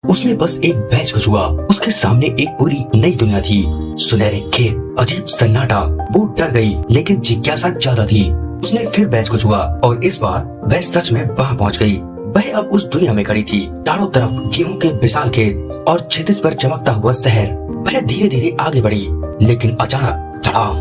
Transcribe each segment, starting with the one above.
उसने बस एक बैच को छुआ। उसके सामने एक पूरी नई दुनिया थी। सुनहरे खेत, अजीब सन्नाटा। वो डर गई, लेकिन जिज्ञासा ज्यादा थी। उसने फिर बैच को छुआ और इस बार वह सच में वहाँ पहुँच गई। वह अब उस दुनिया में खड़ी थी। चारों तरफ गेहूं के विशाल खेत और क्षितिज पर चमकता हुआ शहर। वह धीरे धीरे आगे बढ़ी, लेकिन अचानक धड़ाम,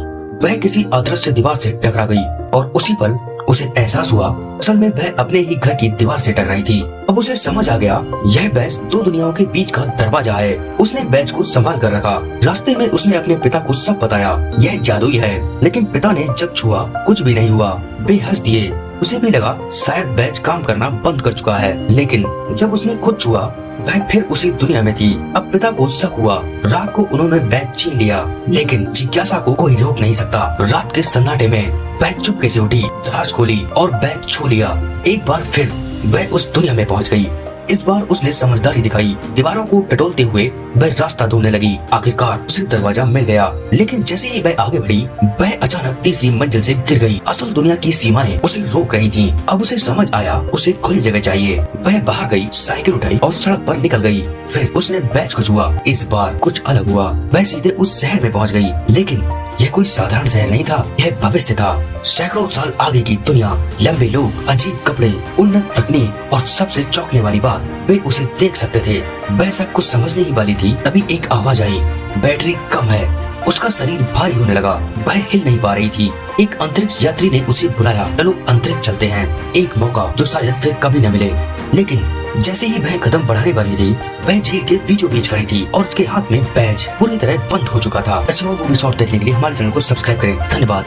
वह किसी अदृश्य दीवार से टकरा गई और उसी पल उसे एहसास हुआ असल में वह अपने ही घर की दीवार से टकराई थी। अब उसे समझ आ गया, यह बैच दो दुनियाओं के बीच का दरवाजा है। उसने बैच को संभाल कर रखा। रास्ते में उसने अपने पिता को सब बताया, यह जादुई है। लेकिन पिता ने जब छुआ कुछ भी नहीं हुआ। वे हंस दिए। उसे भी लगा शायद बैच काम करना बंद कर चुका है। लेकिन जब उसने खुद छुआ, वह फिर उसी दुनिया में थी। अब पिता को शक हुआ। रात को उन्होंने बैच छीन लिया, लेकिन जिज्ञासा को कोई रोक नहीं सकता। रात के सन्नाटे में वह चुपके से उठी, दराज खोली और बैच छू लिया। एक बार फिर वह उस दुनिया में पहुंच गई। इस बार उसने समझदारी दिखाई। दीवारों को टटोलते हुए वह रास्ता ढूंढने लगी। आखिरकार उसे दरवाजा मिल गया। लेकिन जैसे ही वह आगे बढ़ी, वह अचानक तीसरी मंजिल से गिर गई। असल दुनिया की सीमाएं उसे रोक रही थीं। अब उसे समझ आया उसे खुली जगह चाहिए। वह बाहर गई, साइकिल उठाई और सड़क पर निकल गई। फिर उसने बैच को छुआ। इस बार कुछ अलग हुआ। वह सीधे उस शहर में पहुँच गई। लेकिन यह कोई साधारण शहर नहीं था, यह भविष्य था। सैकड़ों साल आगे की दुनिया, लंबे लोग, अजीब कपड़े, उन्नत तकनीक और सबसे चौंकने वाली बात, वे उसे देख सकते थे। वह सब कुछ समझने ही वाली थी, तभी एक आवाज आई, बैटरी कम है। उसका शरीर भारी होने लगा। वह हिल नहीं पा रही थी। एक अंतरिक्ष यात्री ने उसे बुलाया, चलो अंतरिक्ष चलते हैं। एक मौका जो शायद फिर कभी न मिले। लेकिन जैसे ही वह कदम बढ़ाने वाली थी, वह झील के बीचों बीच खड़ी थी और उसके हाथ में बैच पूरी तरह बंद हो चुका था। ऐसे और मूवी शॉट देखने के लिए हमारे चैनल को सब्सक्राइब करें। धन्यवाद।